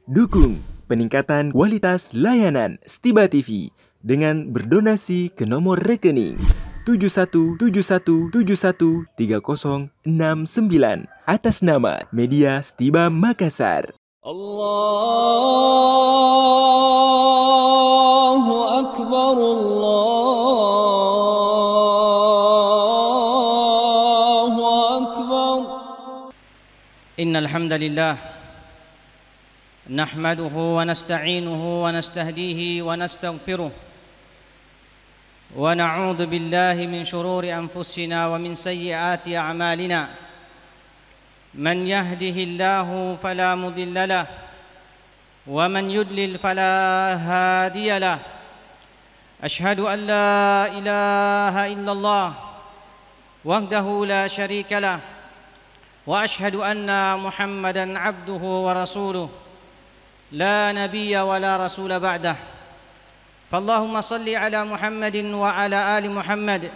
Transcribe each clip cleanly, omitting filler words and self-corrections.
Dukung peningkatan kualitas layanan Stiba TV dengan berdonasi ke nomor rekening 7171713069 atas nama Media Stiba Makassar. Allahu Akbar, Allahu Akbar. Innal hamdalillah nahmaduhu wa nasta'inuhu wa nastahdihi wa nastaghfiruh wa na'udzu billahi min shururi anfusina wa min sayyiati a'malina. Man yahdihillahu fala mudilla lahu wa man yudlil fala hadiya lahu. Ashhadu an la ilaha illallah wahdahu la syarika lahu wa ashhadu anna Muhammadan abduhu wa rasuluh لا نبي ولا رسول بعده. فاللهم صل على محمد وعلى آل محمد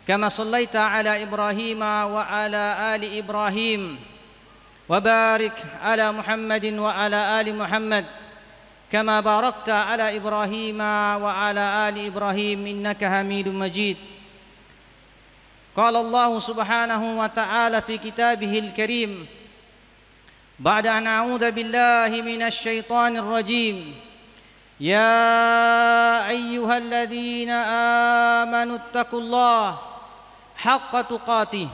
كما صليت على إبراهيم وعلى آل إبراهيم وبارك على محمد وعلى آل محمد كما باركت على إبراهيم وعلى آل إبراهيم إنك حميد مجيد. قال الله سبحانه وتعالى في كتابه الكريم بعد أن أعوذ بالله من الشيطان الرجيم يا أيها الذين آمنوا اتقوا الله حق تقاته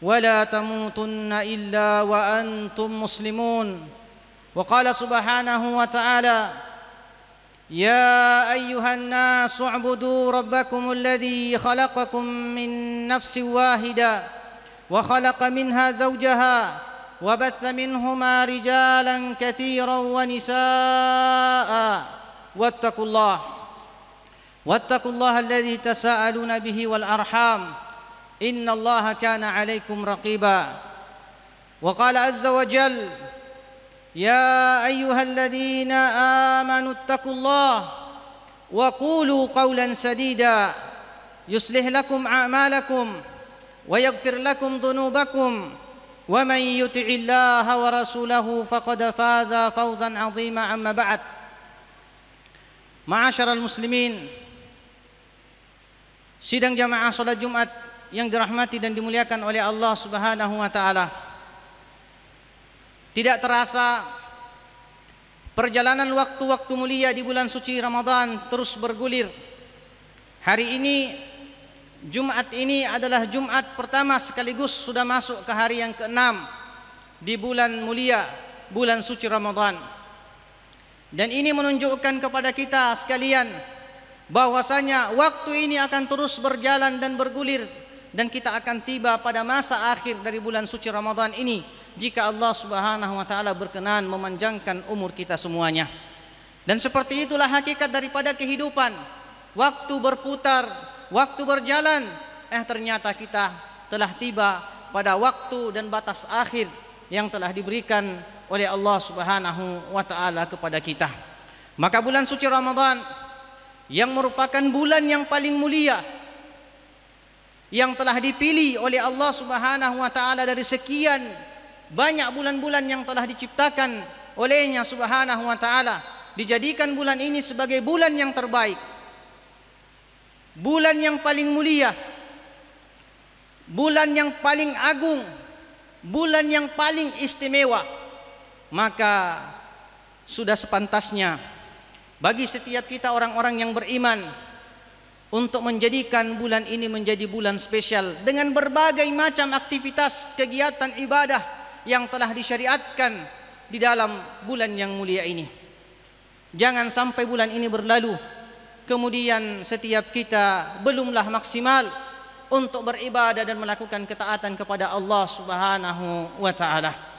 ولا تموتن إلا وأنتم مسلمون. وقال سبحانه وتعالى يا أيها الناس اعبدوا ربكم الذي خلقكم من نفس واحدة وخلق منها زوجها وبث منهما رجالا كثيرا ونساء واتقوا الله الذي تساءلون به والأرحام إن الله كان عليكم رقيبا. وقال عز وجل يا أيها الذين آمنوا اتقوا الله وقولوا قولا سديدا يصلح لكم أعمالكم ويغفر لكم ذنوبكم ومن يطع الله ورسوله فقد فاز فوزا عظيما. أما بعد. Ma'asyiral muslimin, sidang jamaah salat Jumat yang dirahmati dan dimuliakan oleh Allah Subhanahu wa taala. Tidak terasa perjalanan waktu-waktu mulia di bulan suci Ramadan terus bergulir. Hari ini, Jumat ini adalah Jumat pertama sekaligus sudah masuk ke hari yang ke-6 di bulan mulia, bulan suci Ramadan. Dan ini menunjukkan kepada kita sekalian bahwasanya waktu ini akan terus berjalan dan bergulir, dan kita akan tiba pada masa akhir dari bulan suci Ramadan ini jika Allah Subhanahu wa taala berkenan memanjangkan umur kita semuanya. Dan seperti itulah hakikat daripada kehidupan. Waktu berputar, waktu berjalan, ternyata kita telah tiba pada waktu dan batas akhir yang telah diberikan oleh Allah Subhanahu wa taala kepada kita. Maka bulan suci Ramadan yang merupakan bulan yang paling mulia, yang telah dipilih oleh Allah Subhanahu wa taala dari sekian banyak bulan-bulan yang telah diciptakan olehnya Subhanahu wa taala, dijadikan bulan ini sebagai bulan yang terbaik, bulan yang paling mulia, bulan yang paling agung, bulan yang paling istimewa. Maka sudah sepantasnya bagi setiap kita orang-orang yang beriman untuk menjadikan bulan ini menjadi bulan spesial dengan berbagai macam aktivitas kegiatan ibadah yang telah disyariatkan di dalam bulan yang mulia ini. Jangan sampai bulan ini berlalu kemudian setiap kita belumlah maksimal untuk beribadah dan melakukan ketaatan kepada Allah Subhanahu wa taala.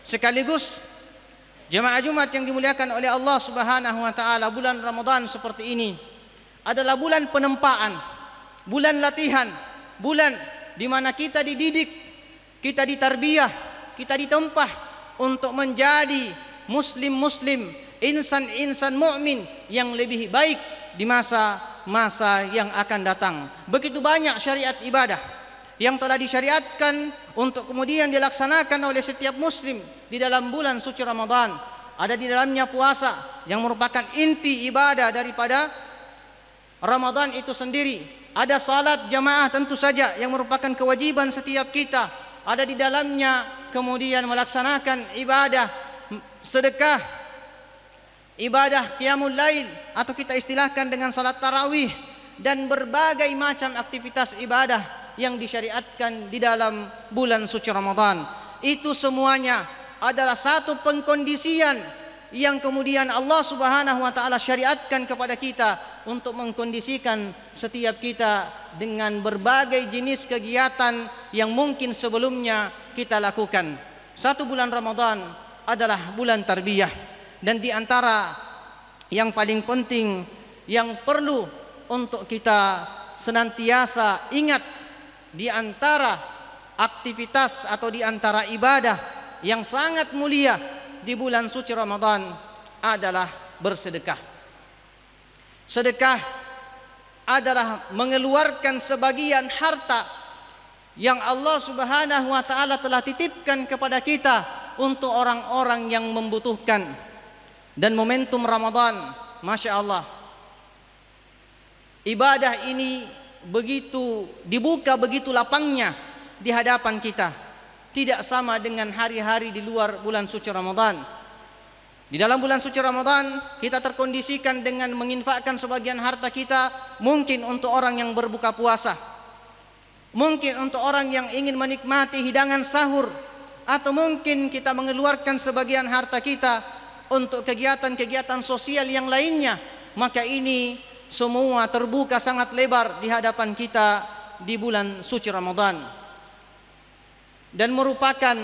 Sekaligus jemaah Jumat yang dimuliakan oleh Allah Subhanahu wa taala, bulan Ramadan seperti ini adalah bulan penempaan, bulan latihan, bulan di mana kita dididik, kita ditarbiyah, kita ditempah untuk menjadi muslim-muslim, insan-insan mukmin yang lebih baik di masa-masa yang akan datang. Begitu banyak syariat ibadah yang telah disyariatkan untuk kemudian dilaksanakan oleh setiap muslim di dalam bulan suci Ramadan. ada di dalamnya puasa yang merupakan inti ibadah daripada Ramadan itu sendiri. Ada salat jamaah tentu saja yang merupakan kewajiban setiap kita, ada di dalamnya. Kemudian melaksanakan ibadah sedekah, ibadah qiyamul lail atau kita istilahkan dengan salat tarawih, dan berbagai macam aktivitas ibadah yang disyariatkan di dalam bulan suci Ramadan. Itu semuanya adalah satu pengkondisian yang kemudian Allah Subhanahu wa taala syariatkan kepada kita untuk mengkondisikan setiap kita dengan berbagai jenis kegiatan yang mungkin sebelumnya kita lakukan. Satu bulan Ramadan adalah bulan tarbiyah, dan di antara yang paling penting yang perlu untuk kita senantiasa ingat di antara aktivitas atau di antara ibadah yang sangat mulia di bulan suci Ramadan adalah bersedekah. Sedekah adalah mengeluarkan sebagian harta yang Allah Subhanahu wa taala telah titipkan kepada kita untuk orang-orang yang membutuhkan. Dan momentum Ramadan, Masya Allah, ibadah ini begitu dibuka, begitu lapangnya di hadapan kita. Tidak sama dengan hari-hari di luar bulan suci Ramadan. Di dalam bulan suci Ramadan kita terkondisikan dengan menginfakkan sebagian harta kita, mungkin untuk orang yang berbuka puasa, mungkin untuk orang yang ingin menikmati hidangan sahur, atau mungkin kita mengeluarkan sebagian harta kita untuk kegiatan-kegiatan sosial yang lainnya. Maka ini semua terbuka sangat lebar di hadapan kita di bulan suci Ramadan, dan merupakan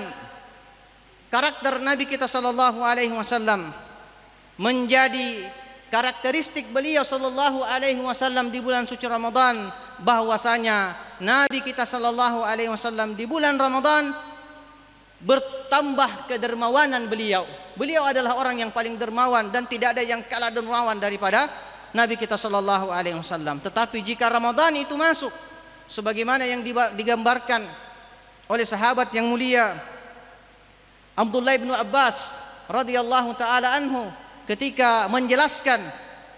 karakter Nabi kita sallallahu alaihi wasallam, menjadi karakteristik beliau sallallahu alaihi wasallam di bulan suci Ramadan, bahwasanya Nabi kita sallallahu alaihi wasallam di bulan Ramadan bertambah kedermawanan beliau. Beliau adalah orang yang paling dermawan dan tidak ada yang kalah dermawan daripada Nabi kita sallallahu alaihi wasallam. Tetapi jika Ramadan itu masuk, sebagaimana yang digambarkan oleh sahabat yang mulia Abdullah bin Abbas radhiyallahu taala anhu ketika menjelaskan,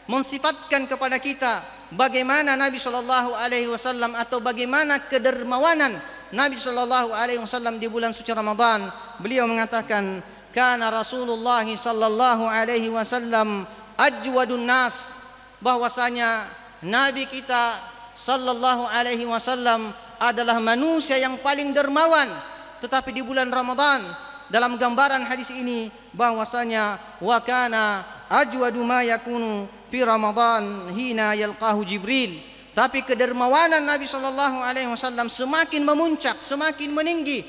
mensifatkan kepada kita bagaimana Nabi sallallahu alaihi wasallam atau bagaimana kedermawanan Nabi sallallahu alaihi wasallam di bulan suci Ramadan. Beliau mengatakan, kana Rasulullah sallallahu alaihi wasallam ajwadun nas, bahwasanya Nabi kita sallallahu alaihi wasallam adalah manusia yang paling dermawan. Tetapi di bulan Ramadan, dalam gambaran hadis ini bahwasanya wa kana ajwadu ma yakunu fi Ramadan hina yalqahu Jibril. Tapi kedermawanan Nabi sallallahu alaihi wasallam semakin memuncak, semakin meninggi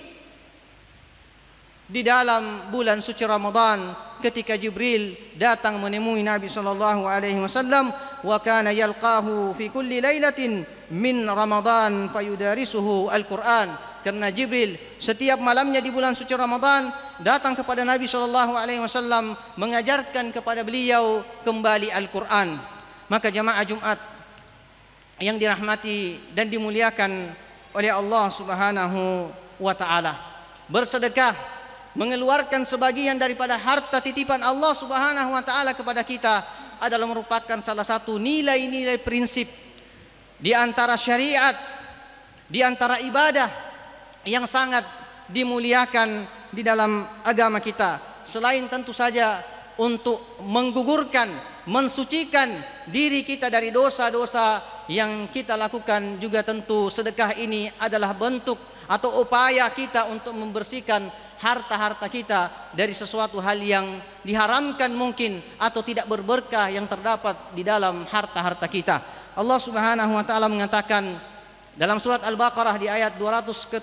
di dalam bulan suci Ramadan ketika Jibril datang menemui Nabi sallallahu alaihi wasallam. Wa kana yalqahu fi kulli lailatin min Ramadan fayudarisuhu Al-Qur'an, karena Jibril setiap malamnya di bulan suci Ramadan datang kepada Nabi sallallahu alaihi wasallam mengajarkan kepada beliau kembali Al-Qur'an. Maka jamaah Jumat yang dirahmati dan dimuliakan oleh Allah Subhanahu wa taala, bersedekah, mengeluarkan sebagian daripada harta titipan Allah Subhanahu wa taala kepada kita adalah merupakan salah satu nilai-nilai prinsip di antara syariat, di antara ibadah yang sangat dimuliakan di dalam agama kita. Selain tentu saja untuk menggugurkan, mensucikan diri kita dari dosa-dosa yang kita lakukan, juga tentu sedekah ini adalah bentuk atau upaya kita untuk membersihkan harta-harta kita dari sesuatu hal yang diharamkan mungkin atau tidak berberkah yang terdapat di dalam harta-harta kita. Allah Subhanahu wa taala mengatakan dalam surat Al-Baqarah di ayat 271,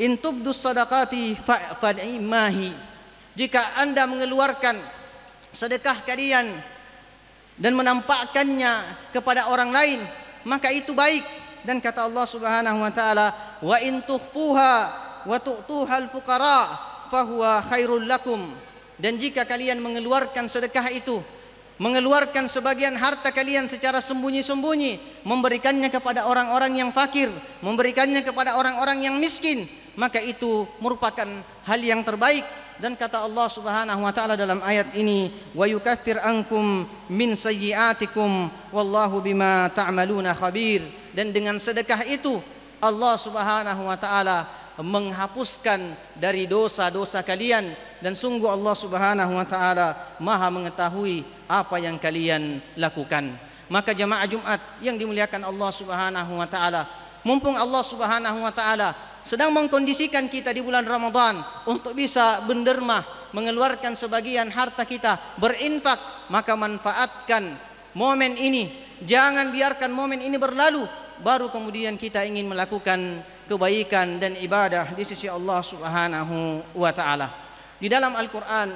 in tubdus sadaqati fa'nimahi, jika Anda mengeluarkan sedekah kalian dan menampakkannya kepada orang lain, maka itu baik. Dan kata Allah Subhanahu wa taala, wa in tukhfuha wa tu'tuhal fuqara fahuwa khairul lakum, dan jika kalian mengeluarkan sedekah itu, mengeluarkan sebagian harta kalian secara sembunyi-sembunyi, memberikannya kepada orang-orang yang fakir, memberikannya kepada orang-orang yang miskin, maka itu merupakan hal yang terbaik Dan kata Allah Subhanahu wa taala dalam ayat ini, wa yukaffir ankum min sayyi'atikum wallahu bima ta'maluna khabir. Dan dengan sedekah itu Allah Subhanahu wa taala menghapuskan dari dosa-dosa kalian, dan sungguh Allah Subhanahu wa taala Maha mengetahui apa yang kalian lakukan. Maka jamaah Jumat yang dimuliakan Allah Subhanahu wa taala, mumpung Allah Subhanahu wa taala sedang mengkondisikan kita di bulan Ramadan untuk bisa berdermah, mengeluarkan sebagian harta kita, berinfak, maka manfaatkan momen ini. Jangan biarkan momen ini berlalu baru kemudian kita ingin melakukan kebaikan dan ibadah di sisi Allah Subhanahu wa taala. Di dalam Al-Qur'an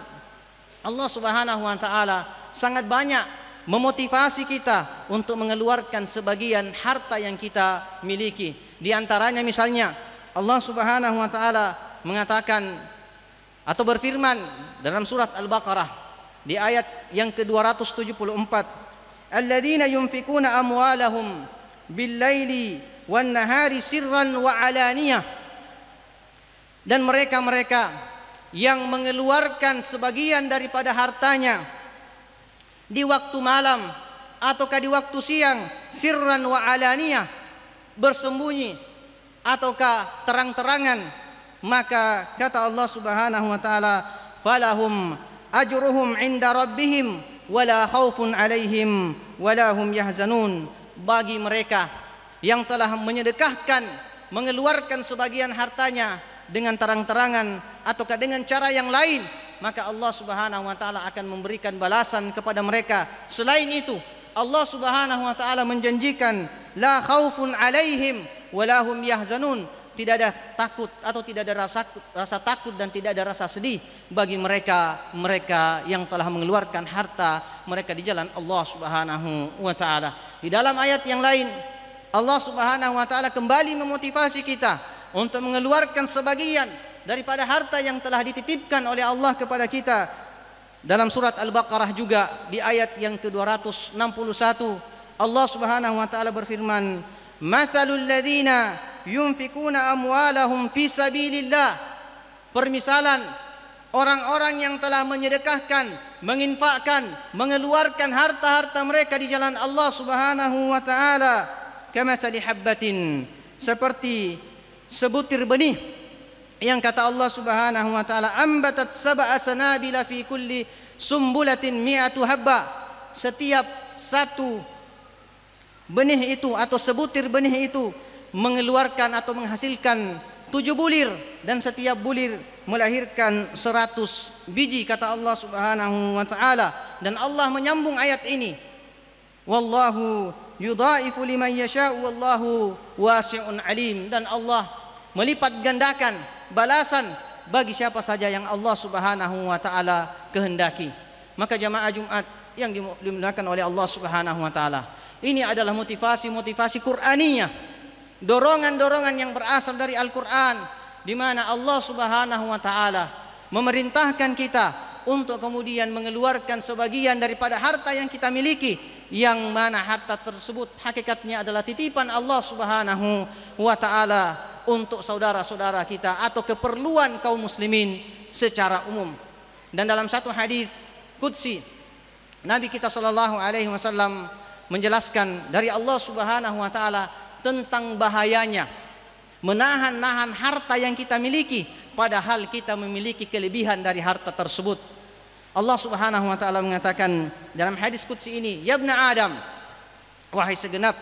Allah Subhanahu wa taala sangat banyak memotivasi kita untuk mengeluarkan sebagian harta yang kita miliki. Di antaranya misalnya Allah Subhanahu wa taala mengatakan atau berfirman dalam surat Al-Baqarah di ayat yang ke-274, alladzina yunfikuna amwalahum bil-laili wan-nahari sirran wa alaniyah. Dan mereka-mereka yang mengeluarkan sebagian daripada hartanya di waktu malam ataukah di waktu siang, sirran wa alaniyah, bersembunyi ataukah terang-terangan, maka kata Allah Subhanahu wa taala, falahum ajruhum 'inda rabbihim wala khaufun 'alaihim wala hum yahzanun. Bagi mereka yang telah menyedekahkan, mengeluarkan sebagian hartanya dengan terang-terangan ataukah dengan cara yang lain, maka Allah Subhanahu wa taala akan memberikan balasan kepada mereka. Selain itu, Allah Subhanahu wa taala menjanjikan la khaufun 'alaihim wala hum yahzanun, tidak ada takut atau tidak ada rasa takut dan tidak ada rasa sedih bagi mereka yang telah mengeluarkan harta mereka di jalan Allah Subhanahu wa taala. Di dalam ayat yang lain Allah Subhanahu wa taala kembali memotivasi kita untuk mengeluarkan sebagian daripada harta yang telah dititipkan oleh Allah kepada kita. Dalam surat Al-Baqarah juga di ayat yang ke-261 Allah Subhanahu wa taala berfirman, mathalul ladzina yunfikuna amwalahum fi sabilillah. Permisalan orang-orang yang telah menyedekahkan, menginfakkan, mengeluarkan harta-harta mereka di jalan Allah Subhanahu wa taala, kamathali habbatin, seperti sebutir benih yang kata Allah Subhanahu wa taala, ambatat sab'a sanabila fi kulli sumbulatin mi'atu habba. Setiap satu benih itu atau sebutir benih itu mengeluarkan atau menghasilkan 7 bulir, dan setiap bulir melahirkan 100 biji kata Allah Subhanahu wa taala. Dan Allah menyambung ayat ini, wallahu yudhaifu liman yasha'u wallahu wasi'un alim. Dan Allah melipat gandakan balasan bagi siapa saja yang Allah Subhanahu wa taala kehendaki. Maka jamaah Jumat yang dimuliakan oleh Allah Subhanahu wa taala, ini adalah motivasi-motivasi Qur'aniyah, dorongan-dorongan yang berasal dari Al-Qur'an, di mana Allah Subhanahu wa taala memerintahkan kita untuk kemudian mengeluarkan sebagian daripada harta yang kita miliki, yang mana harta tersebut hakikatnya adalah titipan Allah Subhanahu wa taala untuk saudara-saudara kita atau keperluan kaum muslimin secara umum. Dan dalam satu hadis qudsi Nabi kita sallallahu alaihi wasallam menjelaskan dari Allah Subhanahu wa taala tentang bahayanya menahan-nahan harta yang kita miliki padahal kita memiliki kelebihan dari harta tersebut. Allah Subhanahu wa taala mengatakan dalam hadis qudsi ini, ya ibna Adam, wahai segenap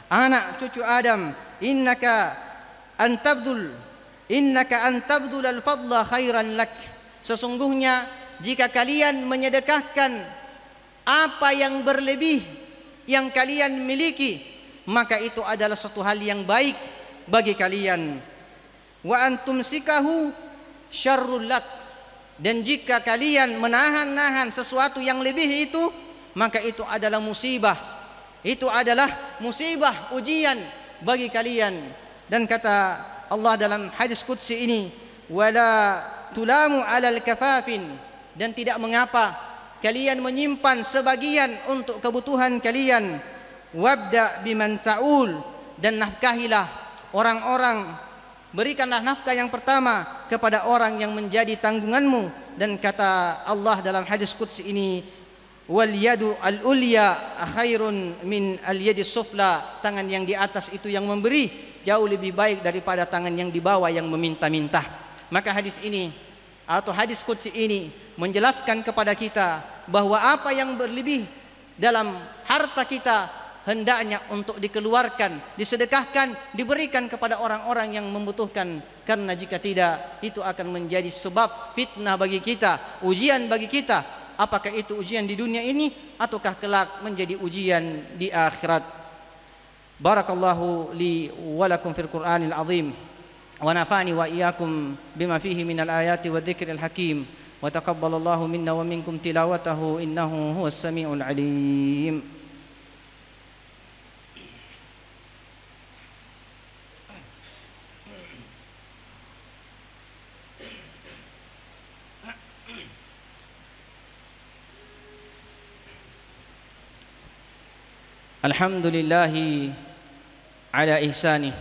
anak cucu Adam, innaka antabdul al-fadla khairan lak. Sesungguhnya jika kalian menyedekahkan apa yang berlebih yang kalian miliki, maka itu adalah suatu hal yang baik bagi kalian. Wa antumsikahu syarrul lak. Dan jika kalian menahan-nahan sesuatu yang lebih itu, maka itu adalah musibah. Itu adalah musibah, ujian bagi kalian. Dan kata Allah dalam hadis qudsi ini, wala tulamu alal kafafin. Dan tidak mengapa kalian menyimpan sebagian untuk kebutuhan kalian. Wabda biman ta'ul. Dan nafkahilah orang-orang, berikanlah nafkah yang pertama kepada orang yang menjadi tanggunganmu. dan kata Allah dalam hadis qudsi ini, wal yadu al ulya khairun min al yadi sufla, tangan yang di atas itu yang memberi jauh lebih baik daripada tangan yang di bawah yang meminta-minta. Maka hadis ini atau hadis qudsi ini menjelaskan kepada kita bahwa apa yang berlebih dalam harta kita hendaknya untuk dikeluarkan, disedekahkan, diberikan kepada orang-orang yang membutuhkan. Karena jika tidak, itu akan menjadi sebab fitnah bagi kita, ujian bagi kita. Apakah itu ujian di dunia ini ataukah kelak menjadi ujian di akhirat. Barakallahu li wa lakum fil Qur'anil azim wa nafa'ani wa iyyakum bima fihi minal ayati wa dzikril hakim wa taqabbalallahu minna wa minkum tilawatahu innahu huwas samiul alim. Alhamdulillahi ala ihsanih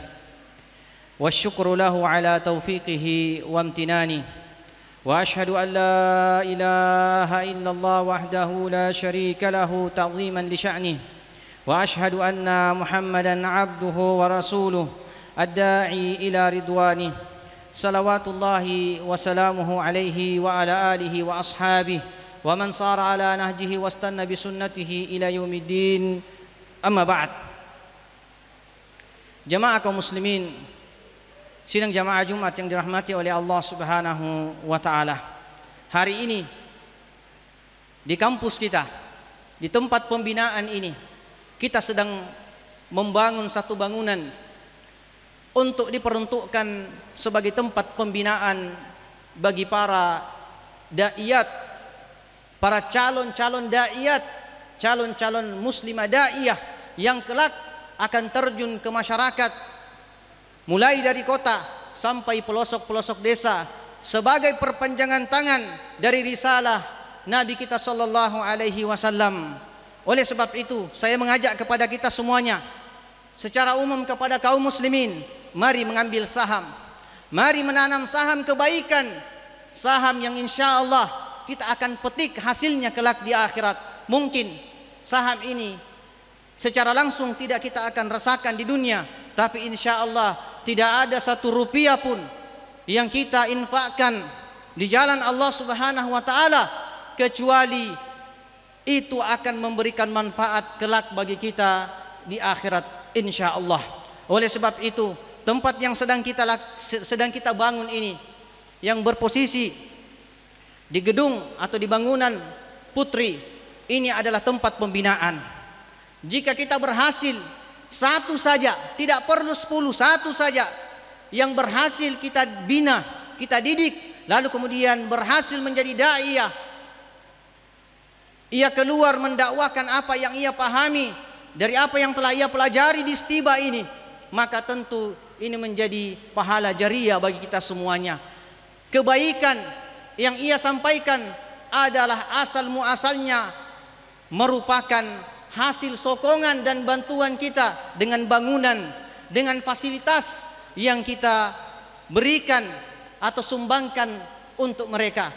wasyukru lahu ala taufiqihi wa amtinani wa ashhadu an la ilaha illallah wahdahu la syarika lahu ta'ziman li sya'nih wa ashhadu anna Muhammadan abduhu wa rasuluh ad-da'i ila ridwanih salawatullahi wa salamuhu alaihi wa ala alihi wa ashabihi wa man sara ala nahjihi wastanna bi sunnatihi ila yaumiddin. Amma ba'd. Jamaah kaum muslimin, sidang jamaah Jumat yang dirahmati oleh Allah Subhanahu wa taala. Hari ini di kampus kita, di tempat pembinaan ini, kita sedang membangun satu bangunan untuk diperuntukkan sebagai tempat pembinaan bagi para da'iyat, para calon-calon da'iyat, calon-calon muslimah da'iyah yang kelak akan terjun ke masyarakat mulai dari kota sampai pelosok-pelosok desa sebagai perpanjangan tangan dari risalah Nabi kita sallallahu alaihi wasallam. Oleh sebab itu saya mengajak kepada kita semuanya secara umum kepada kaum muslimin, mari mengambil saham, mari menanam saham kebaikan, saham yang insyaallah kita akan petik hasilnya kelak di akhirat. Mungkin saham ini secara langsung tidak kita akan rasakan di dunia, tapi insya Allah tidak ada satu rupiah pun yang kita infakkan di jalan Allah Subhanahu wa taala kecuali itu akan memberikan manfaat kelak bagi kita di akhirat insya Allah. Oleh sebab itu tempat yang sedang kita bangun ini yang berposisi di gedung atau di bangunan Putri ini adalah tempat pembinaan. Jika kita berhasil satu saja, tidak perlu 10, satu saja yang berhasil kita bina, kita didik, lalu kemudian berhasil menjadi da'iyah, ia keluar mendakwakan apa yang ia pahami dari apa yang telah ia pelajari di Stiba ini, maka tentu ini menjadi pahala jariah bagi kita semuanya. Kebaikan yang ia sampaikan adalah asal muasalnya merupakan hasil sokongan dan bantuan kita dengan bangunan, dengan fasilitas yang kita berikan atau sumbangkan untuk mereka,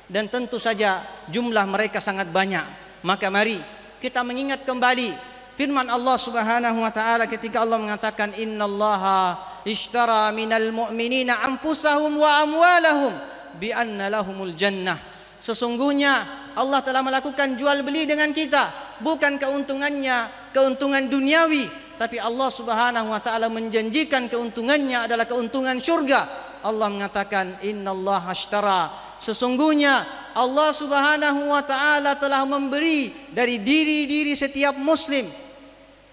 dan tentu saja jumlah mereka sangat banyak. Maka mari kita mengingat kembali firman Allah Subhanahu wa taala ketika Allah mengatakan innallaha ishtara minal mu'minina anfusahum wa amwalahum bi anna lahumul jannah. Sesungguhnya Allah telah melakukan jual beli dengan kita, bukan keuntungannya keuntungan duniawi, tapi Allah Subhanahu wa taala menjanjikan keuntungannya adalah keuntungan surga. Allah mengatakan innallaha ashtara, sesungguhnya Allah Subhanahu wa taala telah memberi dari diri-diri setiap muslim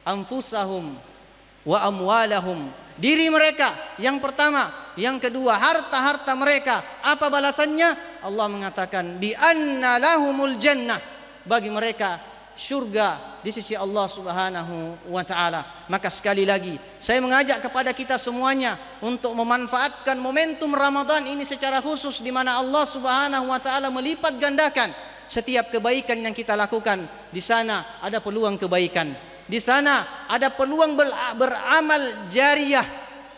anfusahum wa amwalahum, diri mereka yang pertama, yang kedua harta-harta mereka. Apa balasannya? Allah mengatakan bi anna lahumul jannah, bagi mereka surga di sisi Allah Subhanahu wa taala. Maka sekali lagi saya mengajak kepada kita semuanya untuk memanfaatkan momentum Ramadan ini secara khusus, di mana Allah Subhanahu wa taala melipat gandakan setiap kebaikan yang kita lakukan. Di sana ada peluang kebaikan, di sana ada peluang beramal jariah.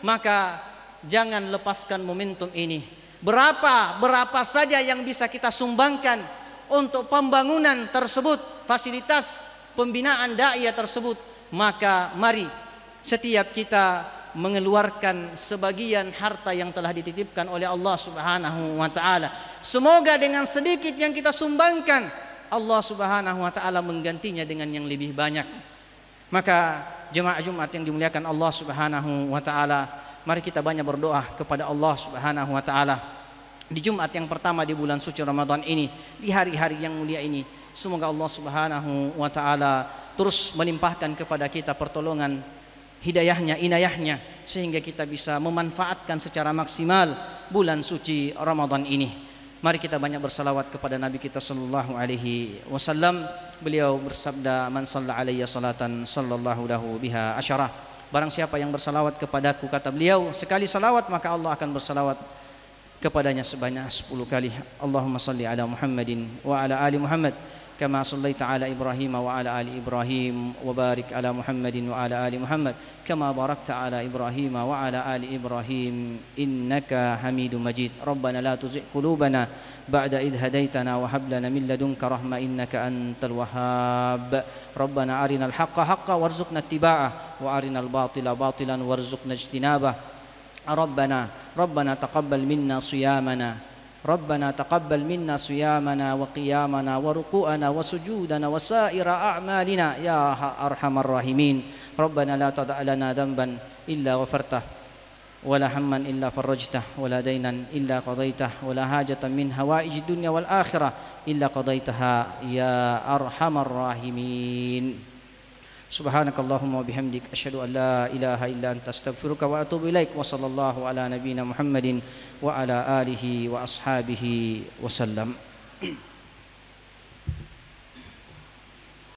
Maka jangan lepaskan momentum ini. Berapa saja yang bisa kita sumbangkan untuk pembangunan tersebut, fasilitas pembinaan da'iyah tersebut, maka mari setiap kita mengeluarkan sebagian harta yang telah dititipkan oleh Allah Subhanahu wa taala. Semoga dengan sedikit yang kita sumbangkan, Allah Subhanahu wa taala menggantinya dengan yang lebih banyak. Maka jemaah Jumat yang dimuliakan Allah Subhanahu wa taala, mari kita banyak berdoa kepada Allah Subhanahu wa taala di Jumat yang pertama di bulan suci Ramadan ini, di hari-hari yang mulia ini. Semoga Allah Subhanahu wa taala terus melimpahkan kepada kita pertolongan, hidayahnya, inayahnya, sehingga kita bisa memanfaatkan secara maksimal bulan suci Ramadan ini. Mari kita banyak bersalawat kepada Nabi kita sallallahu alaihi wasallam. Beliau bersabda, "Man shalla alayya salatan sallallahu lahu biha asyarah." Barang siapa yang bersalawat kepadaku, kata beliau, sekali salawat maka Allah akan bersalawat kepadanya sebanyak 10 kali. Allahumma salli ala Muhammadin wa ala ali Muhammad kama sallaita ala Ibrahim wa ala ali Ibrahim wa barik ala Muhammadin wa ala ali Muhammad kama barakta ala Ibrahim wa ala ali Ibrahim innaka Hamidum Majid. Rabbana la tuzigh qulubana ba'da idh hadaitana wa hab lana min ladunka rahmah innaka antal wahhab. Rabbana arinal haqqa haqqan warzuqna ittiba'ah wa arinal batila batilan warzuqna ijtinabah. Rabbana taqabbal minna siyamana ربنا تقبل منا صيامنا وقيامنا وركوعنا وسجودنا وسائر أعمالنا يا أرحم الراحمين. ربنا لا تدع لنا ذنبا إلا غفرته ولا هما إلا فرجته ولا دينا إلا قضيته ولا حاجة من هوائج الدنيا والآخرة إلا قضيتها يا أرحم الراحمين. Subhanakallahumma wa bihamdik asyhadu an la ilaha illa anta astaghfiruka wa atubu ilaik. Wa sallallahu ala nabiyyina Muhammadin wa ala alihi wa ashabihi wasallam.